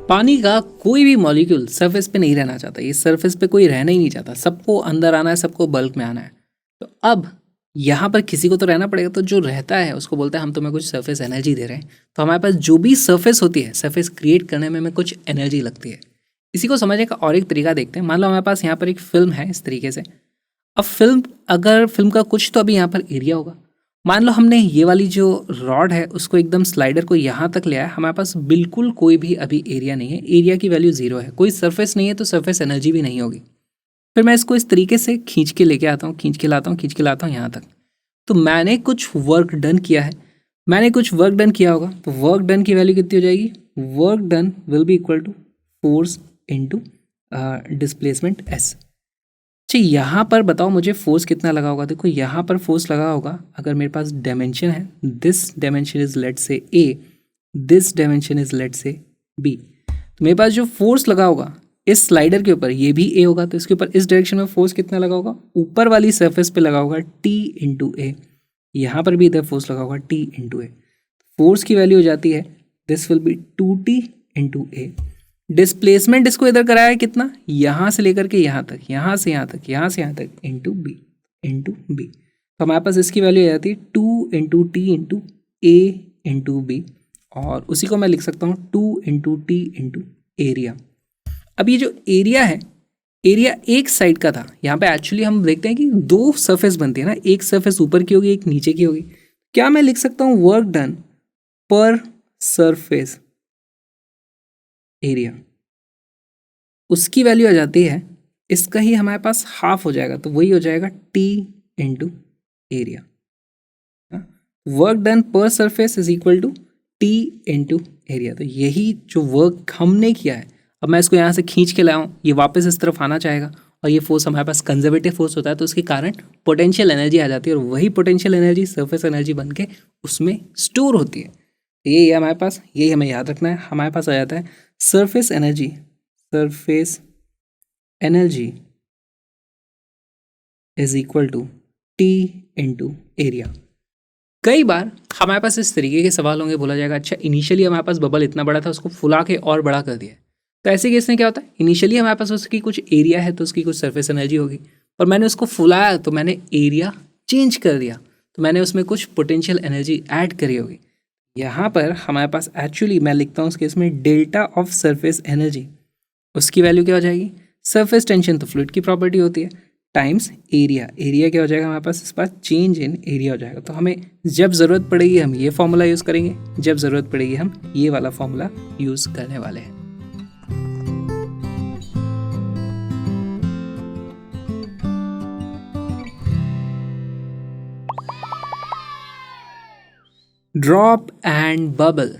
पानी का कोई भी मॉलिक्यूल सरफेस पे नहीं रहना चाहता, ये सरफेस पे कोई रहना ही नहीं चाहता, सबको अंदर आना है, सबको बल्क में आना है। तो अब यहाँ पर किसी को तो रहना पड़ेगा, तो जो रहता है उसको बोलते हैं हम तुम्हें कुछ सरफेस एनर्जी दे रहे हैं। तो हमारे पास जो भी सरफेस होती है, सरफेस क्रिएट करने में हमें कुछ एनर्जी लगती है। इसी को समझने का और एक तरीका देखते हैं। मान लो हमारे पास यहाँ पर एक फिल्म है इस तरीके से। अब अगर फिल्म का कुछ तो अभी यहाँ पर एरिया होगा। मान लो हमने ये वाली जो रॉड है उसको एकदम स्लाइडर को यहाँ तक ले आया, हमारे पास बिल्कुल कोई भी अभी एरिया नहीं है, एरिया की वैल्यू 0 है, कोई सरफेस नहीं है, तो सरफेस एनर्जी भी नहीं होगी। फिर मैं इसको इस तरीके से खींच के लेके आता हूँ, खींच के लाता हूँ यहाँ तक। तो मैंने कुछ वर्क डन किया है, मैंने कुछ वर्क डन किया होगा, तो वर्क डन की वैल्यू कितनी हो जाएगी? Work done will be equal to force into displacement S. अच्छा, यहाँ पर बताओ मुझे फोर्स कितना लगा होगा। देखो यहाँ पर फोर्स लगा होगा, अगर मेरे पास डायमेंशन है, दिस डायमेंशन इज लेट से ए, दिस डायमेंशन इज लेट से बी, तो मेरे पास जो फोर्स लगा होगा इस स्लाइडर के ऊपर, ये भी ए होगा, तो इसके ऊपर इस डायरेक्शन में फोर्स कितना लगा होगा? ऊपर वाली सरफेस पे लगा होगा टी इंटू ए, यहाँ पर भी इधर फोर्स लगा होगा टी इंटू ए। फोर्स की वैल्यू हो जाती है this will be 2t into A. Displacement इसको इधर कराया है कितना? यहाँ से लेकर के यहाँ तक, यहाँ से यहाँ तक, यहाँ से यहाँ तक, इंटू बी। तो हमारे पास इसकी वैल्यू आ जाती है 2 इंटू टी इंटू ए इंटू बी, और उसी को मैं लिख सकता हूँ 2 इंटू टी इंटू एरिया। अब ये जो एरिया है, एरिया एक साइड का था, यहाँ पे एक्चुअली हम देखते हैं कि दो सरफेस बनती है ना, एक सरफेस ऊपर की होगी, एक नीचे की होगी। क्या मैं लिख सकता हूँ वर्क डन पर सरफेस एरिया, उसकी वैल्यू आ जाती है, इसका ही हमारे पास हाफ हो जाएगा, तो वही हो जाएगा T into area. Work done पर surface is equal to T into area. तो यही जो वर्क हमने किया है, अब मैं इसको यहाँ से खींच के लाऊं, ये वापस इस तरफ आना चाहेगा, और ये फोर्स हमारे पास कंजर्वेटिव फोर्स होता है, तो उसके कारण पोटेंशियल एनर्जी आ जाती है, और वही पोटेंशियल एनर्जी सरफेस एनर्जी बन के उसमें स्टोर होती है। ये हमारे पास, यही हमें याद रखना है। हमारे पास आ जाता है surface energy is equal to T into area. कई बार हमारे पास इस तरीके के सवाल होंगे, बोला जाएगा अच्छा इनिशियली हमारे पास बबल इतना बड़ा था, उसको फुला के और बड़ा कर दिया। तो ऐसे केस में क्या होता है, इनिशियली हमारे पास उसकी कुछ एरिया है, तो उसकी कुछ सरफेस एनर्जी होगी, पर मैंने उसको फुलाया तो मैंने एरिया चेंज कर दिया, तो मैंने उसमें कुछ पोटेंशियल एनर्जी ऐड करी होगी। यहाँ पर हमारे पास एक्चुअली मैं लिखता हूँ उस केस में डेल्टा ऑफ सरफेस एनर्जी, उसकी वैल्यू क्या हो जाएगी? सरफेस टेंशन तो फ्लूइड की प्रॉपर्टी होती है, टाइम्स एरिया। एरिया क्या हो जाएगा हमारे पास? इस बार चेंज इन एरिया हो जाएगा। तो हमें जब ज़रूरत पड़ेगी हम ये फॉर्मूला यूज़ करेंगे, जब ज़रूरत पड़ेगी हम ये वाला फॉर्मूला यूज़ करने वाले हैं। ड्रॉप एंड बबल,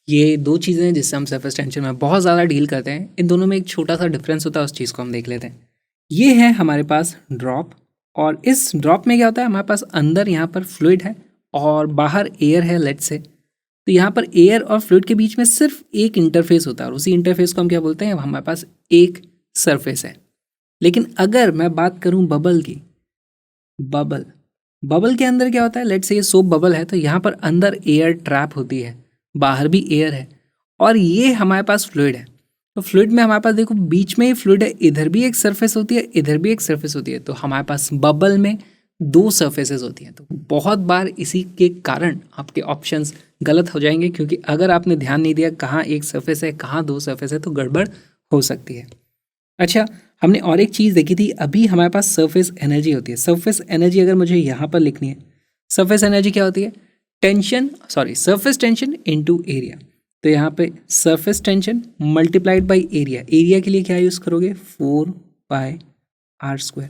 ये दो चीज़ें हैं जिससे हम सरफेस टेंशन में बहुत ज़्यादा डील करते हैं। इन दोनों में एक छोटा सा डिफरेंस होता है, उस चीज़ को हम देख लेते हैं। ये है हमारे पास ड्रॉप, और इस ड्रॉप में क्या होता है, हमारे पास अंदर यहाँ पर फ्लूइड है और बाहर एयर है लेट से। तो यहाँ पर एयर और फ्लूइड के बीच में सिर्फ एक इंटरफेस होता है, और उसी इंटरफेस को हम क्या बोलते हैं? हमारे पास एक सरफेस है। लेकिन अगर मैं बात करूँ बबल की, बबल के अंदर क्या होता है? लेट से ये सोप बबल है, तो यहाँ पर अंदर एयर ट्रैप होती है, बाहर भी एयर है, और ये हमारे पास फ्लूइड है। तो फ्लूइड में हमारे पास देखो बीच में ही फ्लूइड है, इधर भी एक सरफेस होती है, इधर भी एक सरफेस होती है, तो हमारे पास बबल में दो सरफेसेस होती हैं। तो बहुत बार इसी के कारण आपके ऑप्शंस गलत हो जाएंगे, क्योंकि अगर आपने ध्यान नहीं दिया कहाँ एक सरफेस है कहाँ दो सरफेस है, तो गड़बड़ हो सकती है। अच्छा, हमने और एक चीज़ देखी थी, अभी हमारे पास सरफेस एनर्जी होती है। सरफेस एनर्जी अगर मुझे यहाँ पर लिखनी है, सरफेस एनर्जी क्या होती है? Surface tension into area. तो यहाँ पे surface tension multiplied by area. Area के लिए क्या यूज़ करोगे? 4πr²।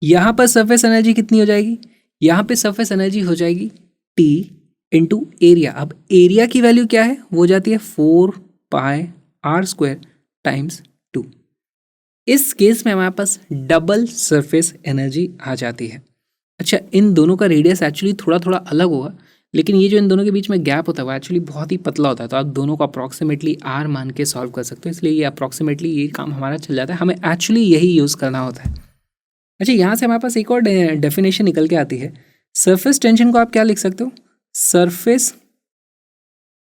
यहाँ पर सरफेस एनर्जी कितनी हो जाएगी? यहाँ पे सरफेस एनर्जी हो जाएगी T इंटू एरिया। अब एरिया की वैल्यू क्या है? वो जाती है 4πr² टाइम्स 2। इस केस में हमारे पास डबल सरफेस एनर्जी आ जाती है। अच्छा, इन दोनों का रेडियस एक्चुअली थोड़ा थोड़ा अलग होगा, लेकिन ये जो इन दोनों के बीच में गैप होता है वो एक्चुअली बहुत ही पतला होता है, तो आप दोनों को अप्रॉक्सीमेटली r मान के सॉल्व कर सकते हो, इसलिए ये अप्रॉक्सीमेटली ये काम हमारा चल जाता है। हमें एक्चुअली यही यूज़ करना होता है। अच्छा, यहाँ से हमारे पास एक और डेफिनेशन निकल के आती है। सरफेस टेंशन को आप क्या लिख सकते हो? Surface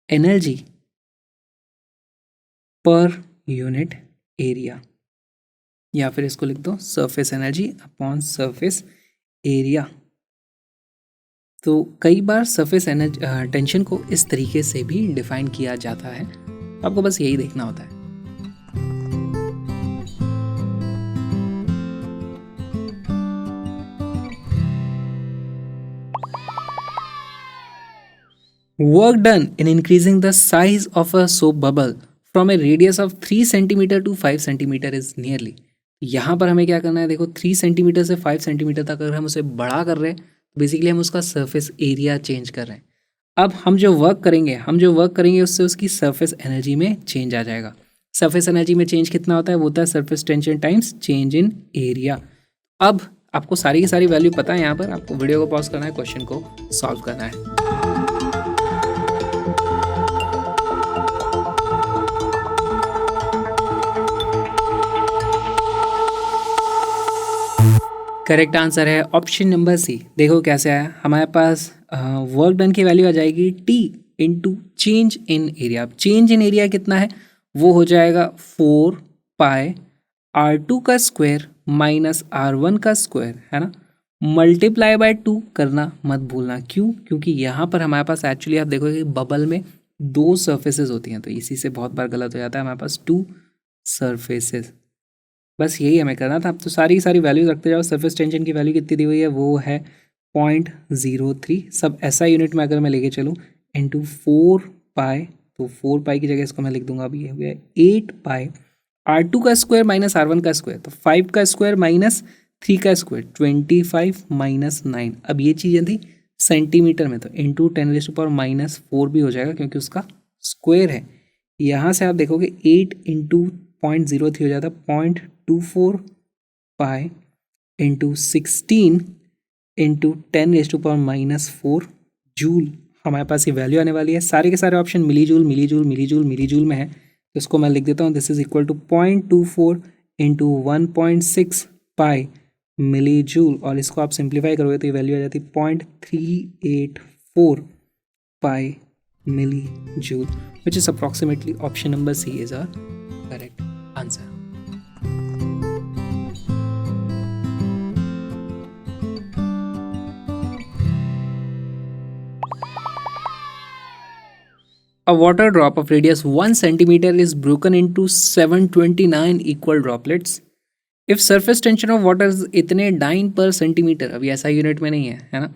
energy per unit area, या फिर इसको लिख दो surface energy upon surface area. तो कई बार सरफेस एनर्जी टेंशन को इस तरीके से भी डिफाइन किया जाता है, आपको बस यही देखना होता है। Work done in increasing the size of a soap bubble from a radius of 3 cm to 5 cm is nearly। यहाँ पर हमें क्या करना है, देखो 3 सेंटीमीटर से 5 सेंटीमीटर तक अगर हम उसे बड़ा कर रहे हैं तो बेसिकली हम उसका सरफेस एरिया चेंज कर रहे हैं। अब हम जो वर्क करेंगे उससे उसकी सरफेस एनर्जी में चेंज आ जाएगा। सरफेस एनर्जी में चेंज कितना होता है, वो होता है surface tension times change in area. अब आपको सारी की सारी वैल्यू पता है, यहाँ पर आपको वीडियो को पॉज करना है, क्वेश्चन को सॉल्व करना है। करेक्ट आंसर है ऑप्शन नंबर सी। देखो कैसे आया, हमारे पास वर्क डन की वैल्यू आ जाएगी T into change in area. Change in area कितना है, वो हो जाएगा 4 पाई R2 का स्क्वायर माइनस R1 का स्क्वायर, है ना, मल्टीप्लाई बाय 2 करना मत भूलना। क्यों, क्योंकि यहाँ पर हमारे पास एक्चुअली आप देखोगे बबल में 2 सर्फेसेस होती हैं, तो इसी से बहुत बार गलत हो जाता है, हमारे पास 2 सर्फेसेस। बस यही हमें करना था। अब तो सारी वैल्यूज रखते जाओ। सरफेस टेंशन की वैल्यू कितनी दी हुई है, वो है 0.03। सब ऐसा यूनिट में अगर मैं लेके चलूँ इंटू 4 पाई, तो 4 पाई की जगह इसको मैं लिख दूंगा, अभी ये हो गया 8 पाई R2 का स्क्वायर माइनस R1 का स्क्वायर, तो 5 का स्क्वायर माइनस 3 का स्क्वायर 25 माइनस 9। अब ये चीज़ें थी सेंटीमीटर में, तो इंटू 10⁻⁻4 भी हो जाएगा क्योंकि उसका स्क्वायर है। यहाँ से आप देखोगे 8 इंटू 0.03 हो जाता है 0.24 पाई इंटू 16 इंटू 10⁻⁻4 जूल। हमारे पास ये वैल्यू आने वाली है। सारे के सारे ऑप्शन मिली जूल में है, तो इसको मैं लिख देता हूँ, this is equal to 0.24 into 1.6 pi milli joule, और इसको आप सिंप्लीफाई करोगे तो ये वैल्यू आ जाती है 0.384 pi milli joule, which is approximately option number C is our correct answer. A water drop of radius 1 centimeter is broken into 729 equal droplets. If surface tension of water is इतने dine पर centimetre, अभी ऐसा unit में नहीं है ना,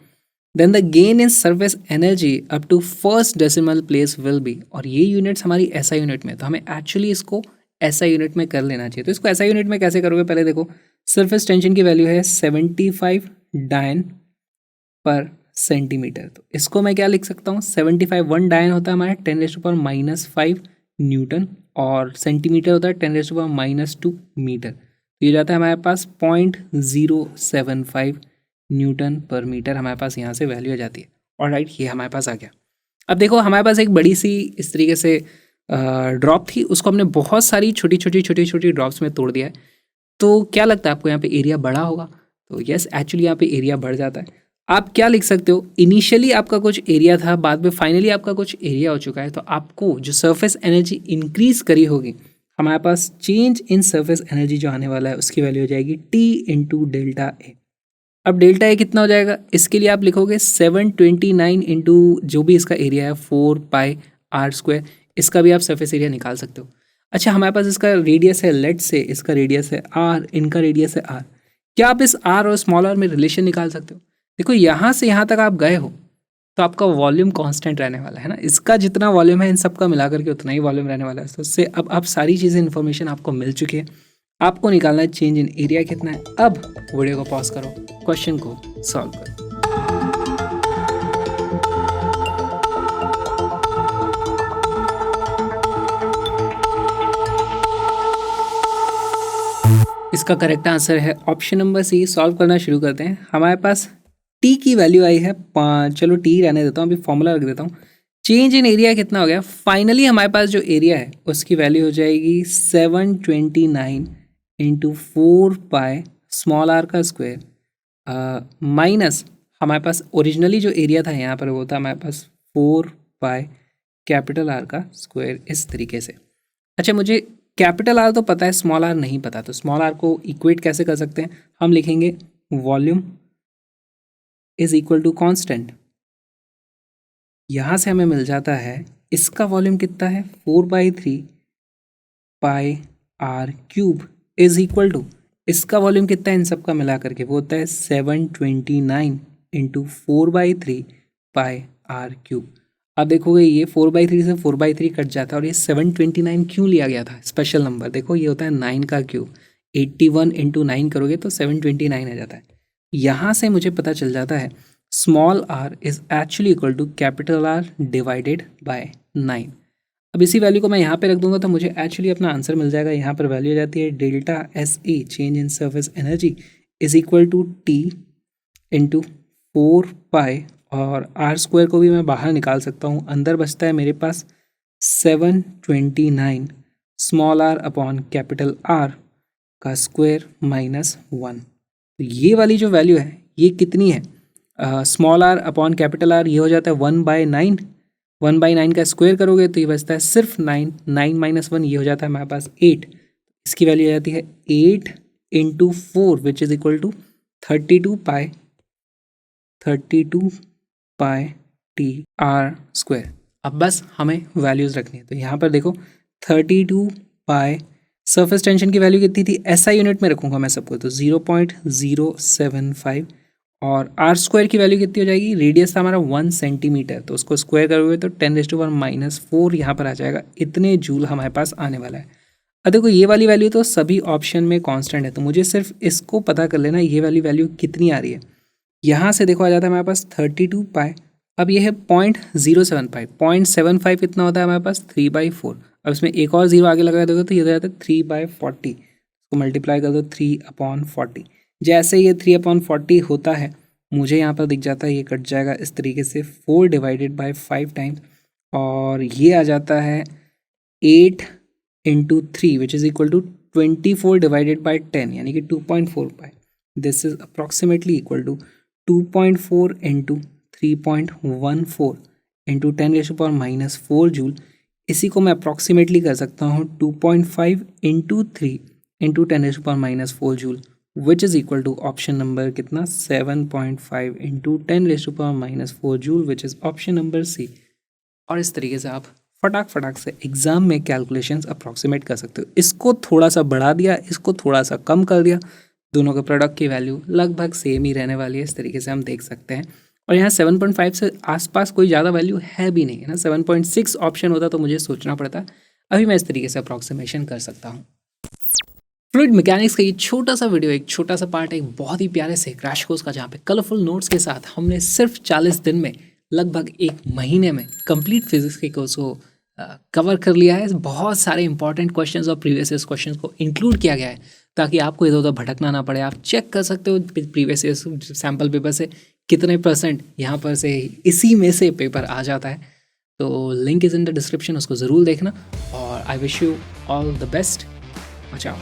then the gain in surface energy up to first decimal place will be, और ये यूनिट्स हमारी ऐसा यूनिट में, तो हमें एक्चुअली इसको ऐसा यूनिट में कर लेना चाहिए। तो इसको ऐसा यूनिट में कैसे करोगे, पहले देखो सरफेस टेंशन की वैल्यू है 75 डायन पर सेंटीमीटर, तो इसको मैं क्या लिख सकता हूँ, 75 1 डायन होता है हमारा 10⁻⁻5 न्यूटन, और सेंटीमीटर होता है 10⁻⁻2 मीटर, तो ये जाता है हमारे पास 0.075 न्यूटन पर मीटर। हमारे पास यहाँ से वैल्यू आ जाती है। और राइट, ये हमारे पास आ गया। अब देखो हमारे पास एक बड़ी सी इस तरीके से ड्रॉप थी, उसको हमने बहुत सारी छोटी छोटी ड्रॉप्स में तोड़ दिया है। तो क्या लगता है आपको, यहाँ पे एरिया बढ़ा होगा? तो यस, एक्चुअली यहाँ पे एरिया बढ़ जाता है। आप क्या लिख सकते हो, इनिशियली आपका कुछ एरिया था, बाद में फाइनली आपका कुछ एरिया हो चुका है, तो आपको जो सरफेस एनर्जी इंक्रीज करी होगी, हमारे पास चेंज इन सरफेस एनर्जी जो आने वाला है उसकी वैल्यू हो जाएगी टी इंटू डेल्टा ए। अब डेल्टा ए कितना हो जाएगा, इसके लिए आप लिखोगे 729 इंटू जो भी इसका एरिया है 4 पाई आर स्क्वायर, इसका भी आप सरफेस एरिया निकाल सकते हो। अच्छा, हमारे पास इसका रेडियस है, लेट से इसका रेडियस है आर, इनका रेडियस है आर। क्या आप इस आर और स्मॉल आर में रिलेशन निकाल सकते हो? देखो यहाँ से यहाँ तक आप गए हो तो आपका वॉल्यूम कांस्टेंट रहने वाला है ना, इसका जितना वॉल्यूम है इन सब का मिलाकर के उतना ही वॉल्यूम रहने वाला है। तो उससे अब आप सारी चीज़ें इन्फॉर्मेशन आपको मिल चुकी है। आपको निकालना है चेंज इन एरिया कितना है। अब वीडियो को पॉज करो, क्वेश्चन को सॉल्व करो। इसका करेक्ट आंसर है ऑप्शन नंबर सी। सॉल्व करना शुरू करते हैं। हमारे पास टी की वैल्यू आई है 5, चलो टी रहने देता हूँ, अभी फॉर्मूला रख देता हूँ। चेंज इन एरिया कितना हो गया, फाइनली हमारे पास जो एरिया है उसकी वैल्यू हो जाएगी 729 इंटू 4 पाई स्मॉल आर का स्क्वायर माइनस हमारे पास ओरिजिनली जो एरिया था यहाँ पर वो था हमारे पास 4 पाई कैपिटल आर का स्क्वायर इस तरीके से। अच्छा, मुझे कैपिटल आर तो पता है, स्मॉल आर नहीं पता, तो स्मॉल आर को इक्वेट कैसे कर सकते हैं? हम लिखेंगे volume is equal to constant. यहाँ से हमें मिल जाता है इसका वॉल्यूम कितना है 4/3 pi R cube is equal to इसका वॉल्यूम कितना है इन सब का मिला करके, वो होता है 729 इंटू 4/3 पाई आर क्यूब। अब देखोगे ये 4/3 से 4/3 कट जाता है और ये 729 क्यों लिया गया था? स्पेशल नंबर देखो, ये होता है 9 का क्यूब, 81 इंटू 9 करोगे तो 729 आ जाता है। यहाँ से मुझे पता चल जाता है small R is actually equal to capital R divided by 9। अब इसी वैल्यू को मैं यहाँ पे रख दूंगा तो मुझे एक्चुअली अपना आंसर मिल जाएगा। यहाँ पर वैल्यू आ जाती है delta S E change in surface energy is equal to T into 4 pi, और आर स्क्वायर को भी मैं बाहर निकाल सकता हूँ, अंदर बचता है मेरे पास 729 small R upon capital R का स्क्वायर माइनस 1। तो ये वाली जो वैल्यू है ये कितनी है? Small R upon capital R ये हो जाता है 1/9। 1/9 का स्क्वायर करोगे तो ये बचता है सिर्फ 9, 9 माइनस 1 ये हो जाता है हमारे पास 8। इसकी वैल्यू आ जाती है 8 into 4 which is equal to 32 pi T R square. अब बस हमें वैल्यूज़ रखनी है, तो यहाँ पर देखो 32 पाई, सरफेस टेंशन की वैल्यू कितनी थी? एसआई यूनिट में रखूँगा मैं सबको, तो 0.075, और आर स्क्वायर की वैल्यू कितनी हो जाएगी? रेडियस था हमारा 1 सेंटीमीटर, तो उसको स्क्वायर करोगे तो 10⁻⁻⁴ यहाँ पर आ जाएगा, इतने जूल हमारे पास आने वाला है। अब देखो ये वाली वैल्यू तो सभी ऑप्शन में कांस्टेंट है, तो मुझे सिर्फ इसको पता कर लेना ये वाली वैल्यू कितनी आ रही है। यहाँ से देखो आ जाता है हमारे पास 32 पाई, अब ये है 0.075, 0.75 कितना होता है हमारे पास? 3/4। अब इसमें एक और जीरो आगे लगा दोगे तो ये हो जाता है 3/40, इसको मल्टीप्लाई कर दो 3/40। जैसे ये 3/40 होता है मुझे यहाँ पर दिख जाता है, ये कट जाएगा इस तरीके से 4 डिवाइडेड बाई 5 टाइम्स, और ये आ जाता है 8 into 3 which is equal to 24 divided by 10 यानी कि 2.4 pi. This is approximately equal to 2.4 into 3.14 into 10⁻⁻⁴ joule. इसी को मैं अप्रॉक्सीमेटली कर सकता हूँ 2.5 into 3 into 10⁻⁻⁴ joule which is equal to option number कितना? 7.5 into 10⁻⁻⁴ joule which is option number C. और इस तरीके से आप फटाक से एग्जाम में कैलकुलेशंस अप्रॉक्सीमेट कर सकते हो। इसको थोड़ा सा बढ़ा दिया, इसको थोड़ा सा कम कर दिया, दोनों के प्रोडक्ट की वैल्यू लगभग सेम ही रहने वाली है, इस तरीके से हम देख सकते हैं। और यहाँ 7.5 से आसपास कोई ज़्यादा वैल्यू है भी नहीं है ना, 7.6 ऑप्शन होता तो मुझे सोचना पड़ता। अभी मैं इस तरीके से अप्रॉक्सीमेशन कर सकता हूँ। फ्लूइड मैकेनिक्स का ये छोटा सा वीडियो, एक छोटा सा पार्ट, एक बहुत ही प्यारे से क्रैश कोर्स का, जहाँ पे कलरफुल नोट्स के साथ हमने सिर्फ 40 दिन में, लगभग 1 महीने में कंप्लीट फिजिक्स के कोर्स को कवर कर लिया है। बहुत सारे इंपॉर्टेंट क्वेश्चंस और प्रीवियस ईयर क्वेश्चंस को इंक्लूड किया गया है ताकि आपको इधर उधर भटकना ना पड़े। आप चेक कर सकते हो प्रीवियस ईयर सैम्पल पेपर से कितने % यहाँ पर से इसी में से पेपर आ जाता है। तो link is in the description, उसको ज़रूर देखना, और I wish you all the best. बचाओ।